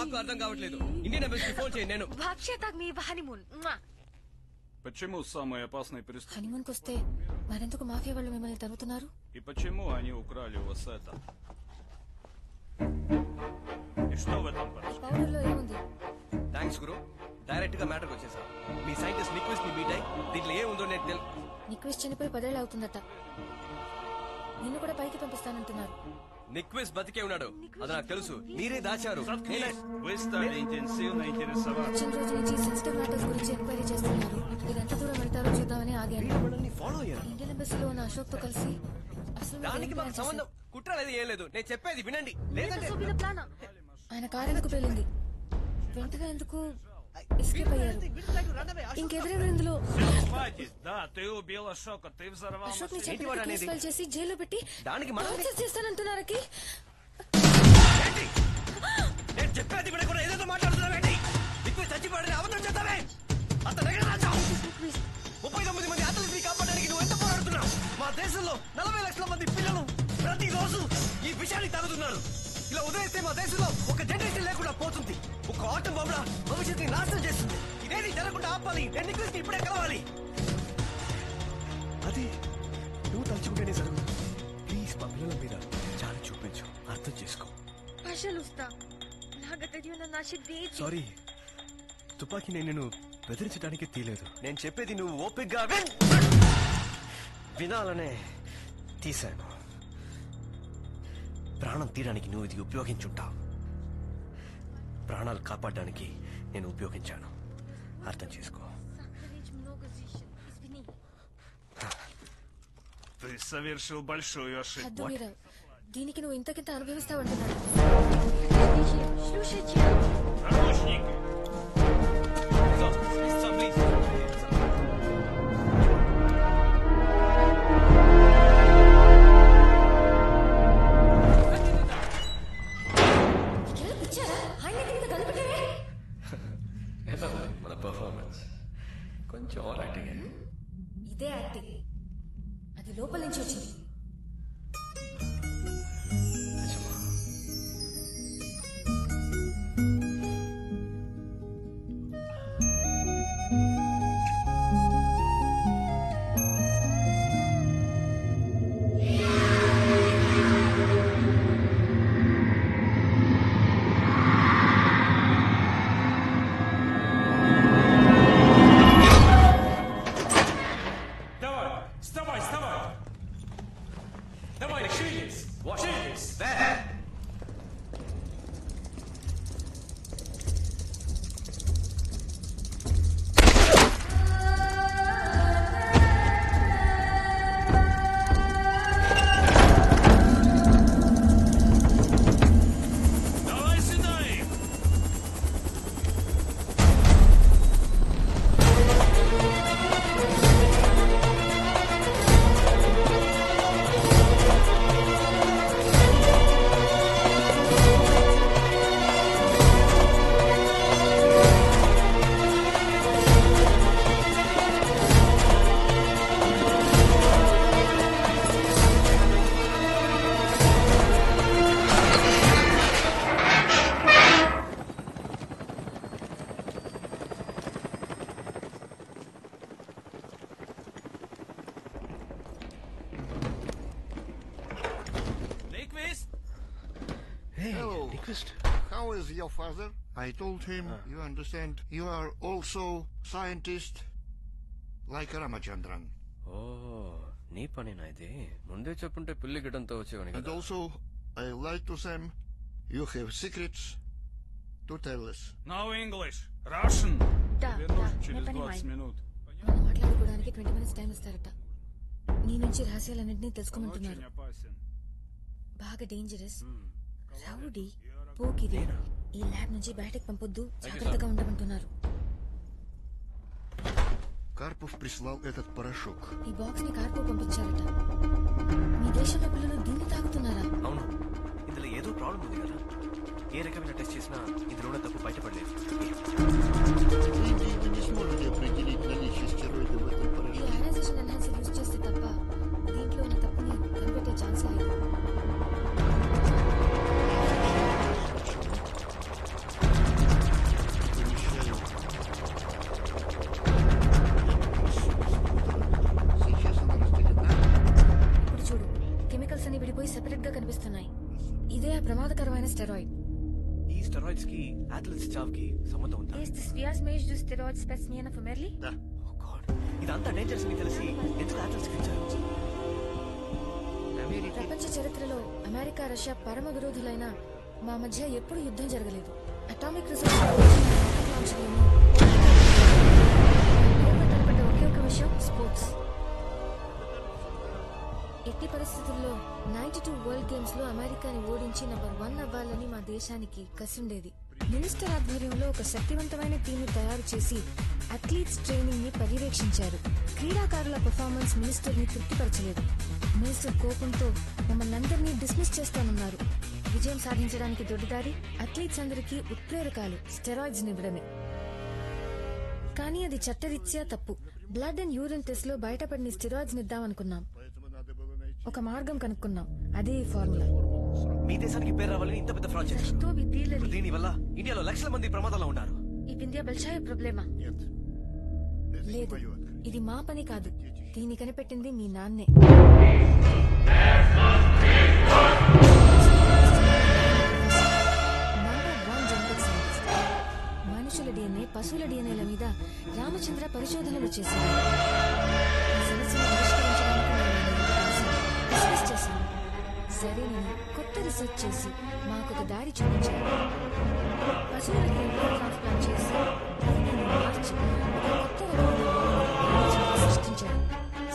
నాకు అర్థం కావట్లేదు. ఇండియన్ ఎంబసీకి ఫోన్ చేయండి. నేను вообще так మీ హనీమూన్. Почему самые опасные преступники? హనీమూన్కి వస్తే మరెందుకు మాఫియా వాళ్ళు మిమ్మల్ని తరుగుతున్నారు? И почему они украли у вас это? И что в этом порошке? పౌడర్లో ఏముంది? థ్యాంక్స్ గురు. డైరెక్ట్ గా మ్యాటర్కి వచ్చేసా. మీ సైంటిస్ట్ నిక్విస్ట్ ని మీట్ అయ్యి దీంట్లో ఏముందో నేను నిక్విస్ట్ చనిపోయి 10 ఏళ్ళు అవుతుందట. నిన్ను కూడా పైకి పంపిస్తానంటున్నారు. నిక్విస్ట్ బతికే ఉన్నాడు, అది నాకు తెలుసు. మీరే దాచారు. Вы стали интенсивно интересоваться. వచ్చిన రోజు నుంచి సెన్సిటివ్ మ్యాటర్స్ గురించి ఎంక్వైరీ చేస్తున్నారు. మీరు ఎంత దూరం వెళ్తారో చూద్దామని ఆగాను. ఫాలో అయ్యారు. ఇండియన్ ఎంబసీలో ఉన్న అశోక్ తో కలిసి అసలు దానికి మాకు సంబంధం కుట్ర లేదు, ఏం లేదు. నేను చెప్పేది వినండి. లేదంటే ఆయన కారు ఎందుకు పేలింది? వెంటనే ఎందుకు ఎస్కేప్ అయ్యారు? ఇంకెవరెవరు ఇందులో? Да, ты убил Ашока, ты взорвал అశోక్ ని машину. చెప్పి కేసు ఫైల్ చేసి జైల్లో పెట్టి దానికి టార్చర్ చేస్తానంటున్నారకి. నేను చెప్పేది వినకుండా ఏదేదో మాట్లాడుతున్నావేంటి? నిక్విస్ట్ చచ్చిపోయాడని అబద్ధం చెప్తావే. అతను దగ్గర రాజావు. 39 మంది అతలిని కాపాడడానికి నువ్వు ఎంత పోరాడుతున్నావు? మా దేశంలో 40 లక్షల మంది పిల్లలు ప్రతిరోజు ఈ విషయాన్ని తాగుతున్నారు. ఇలా ఉదయిస్తే మా దేశంలో ఒక జనరేషన్ లేకుండా పోతుంది. ఒక ఆటం బొమ్మ భవిష్యత్తుని నాశనం చేస్తుంది. ఇదేది జరగకుండా ఆపాలి. నేను నిక్విస్ట్ ఇప్పుడే కలవాలి. అది నువ్వు తలుచుకుంటేనే జరగదు. ప్లీజ్ మా పిల్లల మీద చాలా చూపించు, అర్థం చేసుకో. సారీ, తుపాకీ నేను బెదిరించడానికి తీలేదు. నేను చెప్పేది నువ్వు ఓపిగ్గా వినాలనే తీశాను. ప్రాణం తీయడానికి నువ్వు ఇది ఉపయోగించుంటావు. ప్రాణాలు కాపాడడానికి నేను ఉపయోగించాను, అర్థం చేసుకో. Ты совершил большую ошибку. హద్దు మీరా. దీనికి నువ్వు ఇంతకింత అనుభవిస్తావంటున్నాడు. Наручники. మన పర్ఫార్మెన్స్ కొంచెం ఓవర్ యాక్టింగ్. ఇదే యాక్టింగ్, అది లోపల నుంచి వచ్చింది. How is your father? I told him, you understand, you are also scientist like Ramachandran. Oh, నీ పనేనా ఇది? ముందే చెప్పుంటే పిల్లి గిడంతో వచ్చేవాని And కదా. also, I like to say, you have secrets to tell us. No English. Russian. Да, Вернусь да, через я 20 понимаю. минут. మనం మాట్లాడుకోవడానికి 20 minutes time ఇస్తారట. నీ నుంచి రహస్యాలన్నింటినీ Он తెలుసుకోమంటున్నారు. очень опасен. బాగా డేంజరస్, రౌడీ, పోకిరి. ఈ ల్యాబ్ నుంచి బయటకు పంపొద్దు, జాగ్రత్తగా ఉండమంటున్నారు. Karpov прислал этот порошок. ఈ బాక్స్ ని కార్పో పంపించారట. మీ దేశంలో పిల్లలు దీన్ని తాగుతున్నారా? అవును, ఇందులో ఏదో ప్రాబ్లం ఉంది కదా. ఏ రకమైన టెస్ట్ చేసినా ఇందులో తప్పు బయటపడలేదు. Вы не сможете определить наличие стероидов в этом ఈ порошке. అయనైజేషన్ ఎన్హాన్సర్ యూజ్ చేస్తే తప్ప దీంట్లో ఉన్న తప్పుని కనిపెట్టే ఛాన్స్ లేదు. అథ్లెట్స్ చావుకి సంబంధం ఉందా? Is this Vias mage do steroids specimen of Merli? Oh God, ఇదంతా డేంజరస్ అని తెలిసి ఎందుకు అథ్లెట్స్ ఇచ్చారు? ప్రపంచ చరిత్రలో అమెరికా రష్యా పరమ విరోధులైన మా మధ్య ఎప్పుడు యుద్ధం జరగలేదు. అటామిక్ రిసర్చ్ ఒకే ఒక విషయం స్పోర్ట్స్. ఎట్టి పరిస్థితుల్లో 92 వరల్డ్ గేమ్స్ లో అమెరికాని ఓడించి నంబర్ 1 అవ్వాలని మా దేశానికి కసిండేది. మినిస్టర్ ఆధ్వర్యంలో ఒక శక్తివంతమైన టీం తయారు చేసి అథ్లీట్స్ ట్రైనింగ్ ని పర్యవేక్షించారు. క్రీడాకారుల పెర్ఫార్మెన్స్ మినిస్టర్ ని తృప్తిపరచలేదు. మినిస్టర్ కోపంతో మమ్మల్ని అందరినీ డిస్మిస్ చేస్తానన్నారు. విజయం సాధించడానికి దొడ్డిదారి అథ్లీట్స్ అందరికీ ఉత్ప్రేరకాలు స్టెరాయిడ్స్ ఇవ్వడమే. కానీ అది చట్టరీత్యా తప్పు. బ్లడ్ అండ్ యూరిన్ టెస్ట్ లో బయటపడిన స్టెరాయిడ్స్ ఇద్దామనుకున్నాం. ఒక మార్గం కనుక్కున్నాం. అదే ఫార్ములా. మీ దేశానికి పేరు రావాలని ఇంత పెద్ద ఫ్రాడ్ చేశారు. దీని వల్ల ఇండియాలో లక్షల మంది ప్రమాదంలో ఉన్నారు. ఈ బిందియా బల్షాయ ప్రాబ్లమా? లేదు, ఇది మా పని కాదు. దీన్ని కనిపెట్టింది మీ నాన్నే. మనుషుల డిఎన్ఏ, పశువుల డిఎన్ఏల మీద రామచంద్ర పరిశోధనలు చేశారు. సరేనని కొత్త రీసెర్చ్ చేసి మాకొక దారి చూపించారు. పశువులకి ట్రాన్స్ప్లాంట్ చేసి మార్చి కొత్త సృష్టించారు.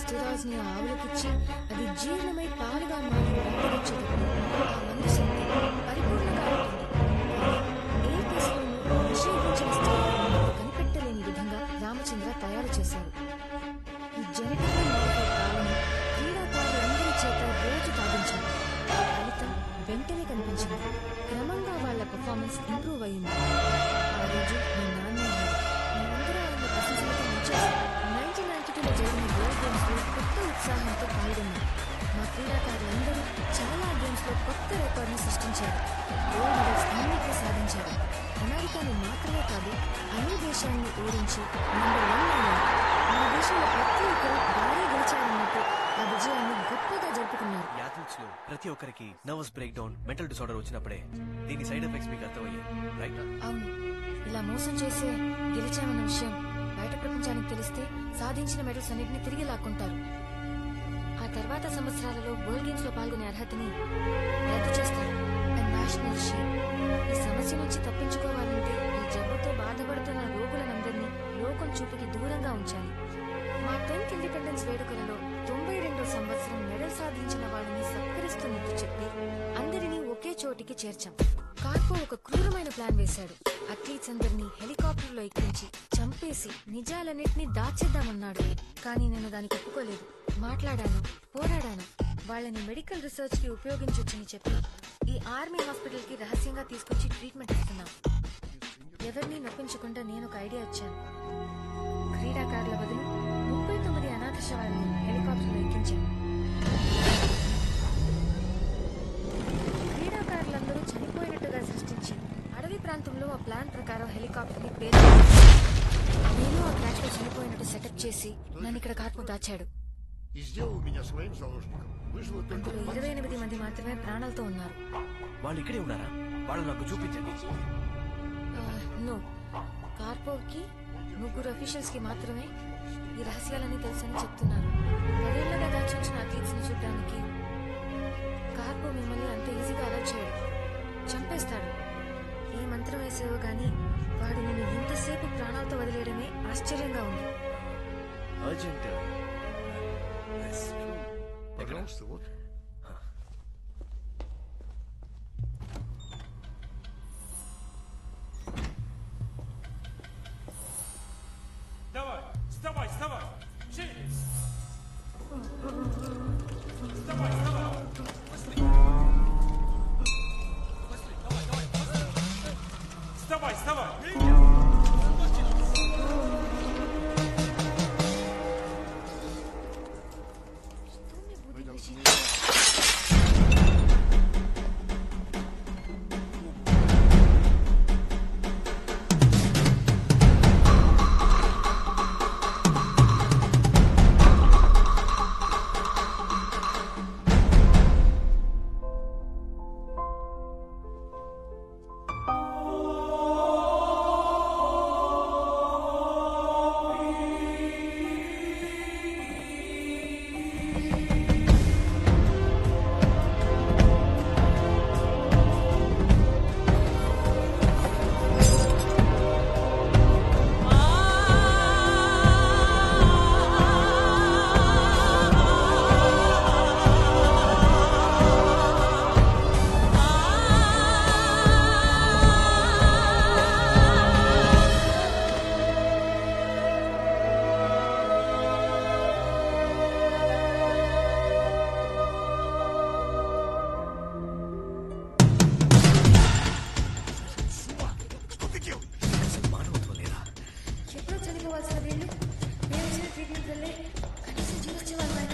స్టెరాయిడ్స్ ని ఆవులకిచ్చి అది జీర్ణమై పాలుగా మారి బయటకొచ్చేటప్పుడు ఆ మందు శక్తి పరిపూర్ణంగా ఉంటుంది. ఏ కేసులను నిషేధించిన స్టెరాయిడ్ కనిపెట్టలేని విధంగా రామచంద్ర తయారు చేశారు. ఈ జెనెటిక్ కావాలని క్రీడాకారులందరి చేత రోజు తాగించారు. ఫలితం వెంటనే కనిపించింది. క్రమంగా వాళ్ళ పర్ఫార్మెన్స్ ఇంప్రూవ్ అయింది. ఆ రోజు మీ నాన్న మేమందరూ ఆయన ప్రశంసలతో ముంచేశాం. 1992లో జరిగిన వరల్డ్ గేమ్స్ లో కొత్త ఉత్సాహంతో పాల్గొన్నారు. మా క్రీడాకారులందరూ చాలా గేమ్స్ లో కొత్త రికార్డుని సృష్టించారు. గోల్డ్ మెడల్స్ అన్నింటినీ సాధించారు. అమెరికాని మాత్రమే కాదు, అన్ని దేశాన్ని ఓడించి నంబర్ 1 అయ్యారు. మన దేశంలో ప్రతి ఒక్కరూ భారీ గెలిచారన్నట్టు ఆ విజయాన్ని గొప్పగా జరుపుకున్నారు. యాథ్లెట్స్ లో ప్రతి ఒక్కరికి nervous break down, mental disorder వచ్చినప్పుడే దీని సైడ్ ఎఫెక్ట్స్ మీకు అర్థమయ్యాయి, రైట్? అవును. ఇలా మోసం చేసే గెలిచామన్న విషయం బయట ప్రపంచానికి తెలిస్తే సాధించిన మెడల్స్ అన్నింటినీ తిరిగి లాక్కుంటారు. ఆ తర్వాత సంవత్సరాలలో వరల్డ్ గేమ్స్ లో పాల్గొనే అర్హతని రద్దు చేస్తారు. National shame. ఈ సమస్య నుంచి తప్పించుకోవాలంటే ఈ జబ్బుతో బాధపడుతున్న రోగులందరినీ లోకం చూపుకి దూరంగా ఉంచాలి. మా 10th ఇండిపెండెన్స్ వేడుకలలో 92వ సంవత్సరం మెడల్ సాధించిన వాళ్ళని సత్కరిస్తున్నట్టు చెప్పి అందరినీ ఒకే చోటికి చేర్చాం. కార్పో ఒక క్రూరమైన ప్లాన్ వేశాడు. అథ్లీట్స్ అందరినీ హెలికాప్టర్లో ఎక్కించి చంపేసి నిజాలన్నింటినీ దాచేద్దామన్నాడు. కానీ నేను దానికి ఒప్పుకోలేదు. మాట్లాడాను, పోరాడాను. వాళ్ళని మెడికల్ రీసెర్చ్ కి ఉపయోగించొచ్చని చెప్పి ఈ ఆర్మీ హాస్పిటల్ కి రహస్యంగా తీసుకొచ్చి ట్రీట్మెంట్ ఇస్తున్నాం. ఎవరిని నొప్పించకుండా నేను ఒక ఐడియా ఇచ్చాను. క్రీడాకారుల బదులు 39 అనాథ శవాలను హెలికాప్టర్లో ఎక్కించాను. క్రీడాకారులందరూ చనిపోయినట్టుగా సృష్టించి అడవి ప్రాంతంలో ఆ ప్లాన్ ప్రకారం హెలికాప్టర్ ని పేర్చాను. నేను ఆ క్రాష్ లో చనిపోయినట్టు సెటప్ చేసి నన్ను ఇక్కడ కార్పో దాచాడు. అందులో 28 మంది మాత్రమే ప్రాణాలతో ఉన్నారు. వాళ్ళు ఇక్కడే ఉన్నారా? వాళ్ళు నాకు చూపించండి. నో, కార్పోకి 3 అఫీషియల్స్ కి మాత్రమే ఈ రహస్యాలన్నీ తెలుసని చెప్తున్నారు. 10 ఏళ్లుగా దాచుంచిన అథ్లీట్స్ ని చూడడానికి కార్పో మిమ్మల్ని అంత ఈజీగా అలర్ట్ చేయడు, చంపేస్తాడు. ఏ మంత్రం వేసేవో గానీ వాడు నిన్ను ఇంతసేపు ప్రాణాలతో వదిలేయడమే ఆశ్చర్యంగా ఉంది. అర్జెంట్. Давай, вставай, вставай! Шевелись! Вставай, вставай! Быстрее! Быстрее, давай, давай, быстрее! Вставай, вставай! కావాల్సిన వీళ్ళు మేము ఇచ్చిన ట్రీట్మెంట్ వల్లే కనీసం జీవొచ్చేవాళ్ళు ఆయన.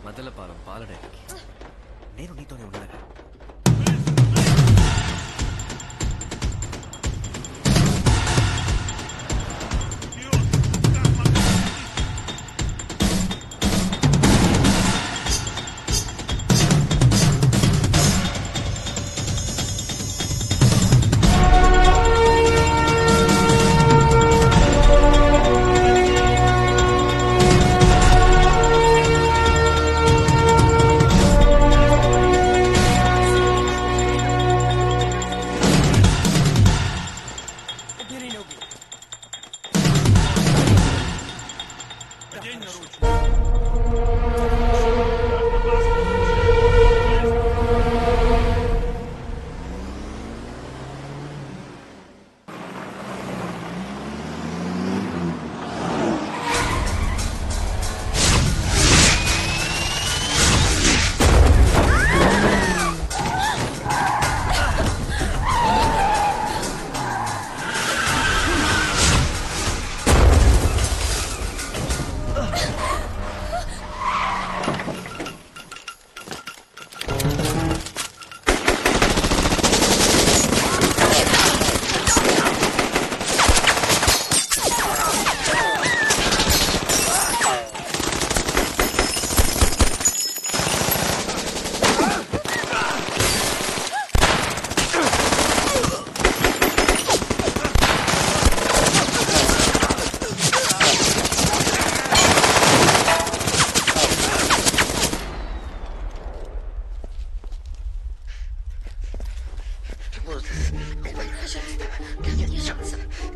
మదలపాలెం పాలడానికి నేను నీతోనే ఉన్నాగా.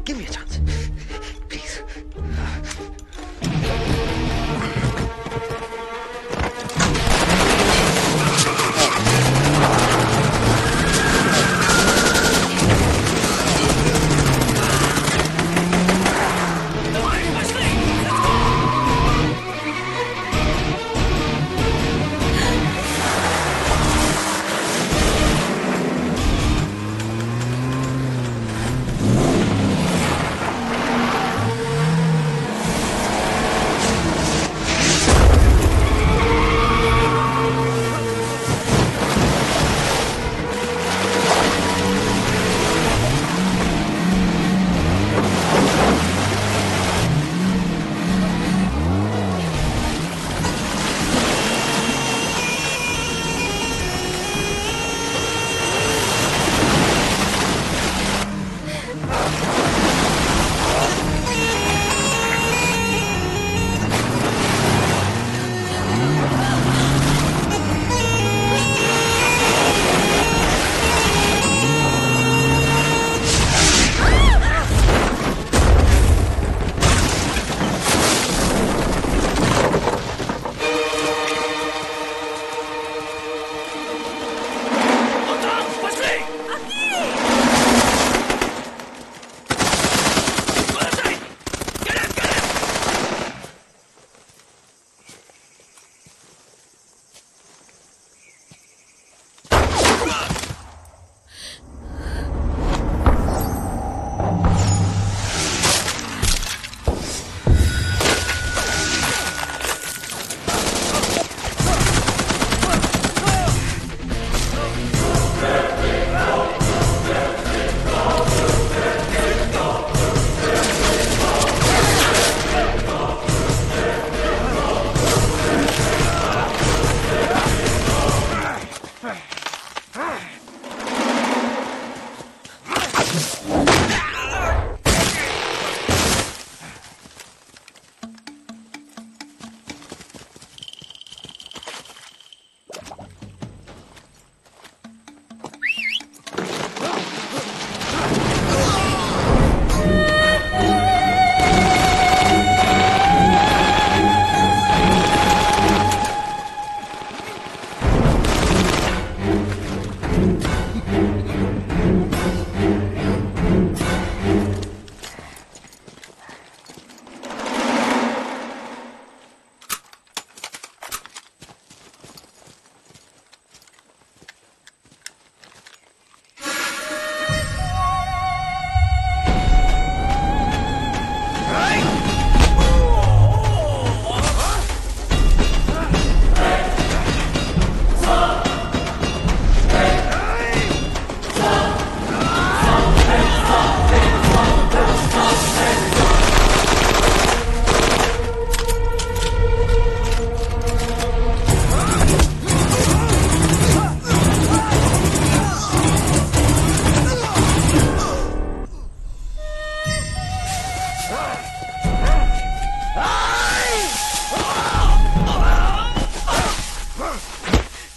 Give me a chance. Please.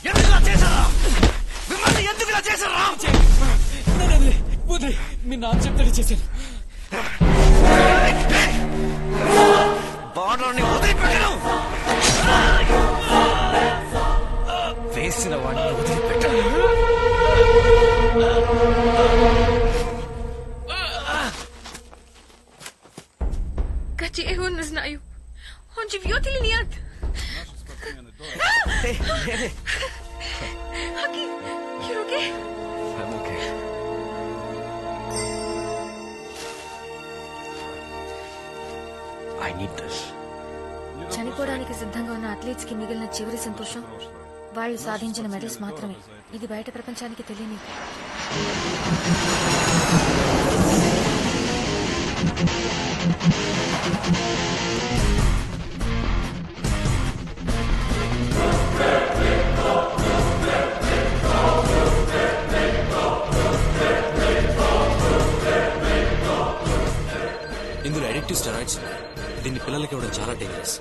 ఎందుకు ఇలా చేశారా? మిమ్మల్ని ఎందుకు ఇలా చేశారా? మీ నాన్న చెప్తాడు చేశాను. బాణాన్ని వదిలిపెట్టను, వేసిన వాడిని వదిలిపెట్టను. Gdzie on znają? On живет или нет? Aki, you're okay? I'm okay. I need this. చనిపోవడానికి సిద్ధంగా ఉన్న అథ్లీట్స్ కి మిగిలిన చివరి సంతోషం వాళ్ళు సాధించిన మెడల్స్ మాత్రమే. ఇది బయట ప్రపంచానికి తెలియని. ఇందులో అడిక్టివ్ స్టెరాయిడ్స్ ఉన్నాయి. దీన్ని పిల్లలకి ఇవ్వడం చాలా డేంజరస్.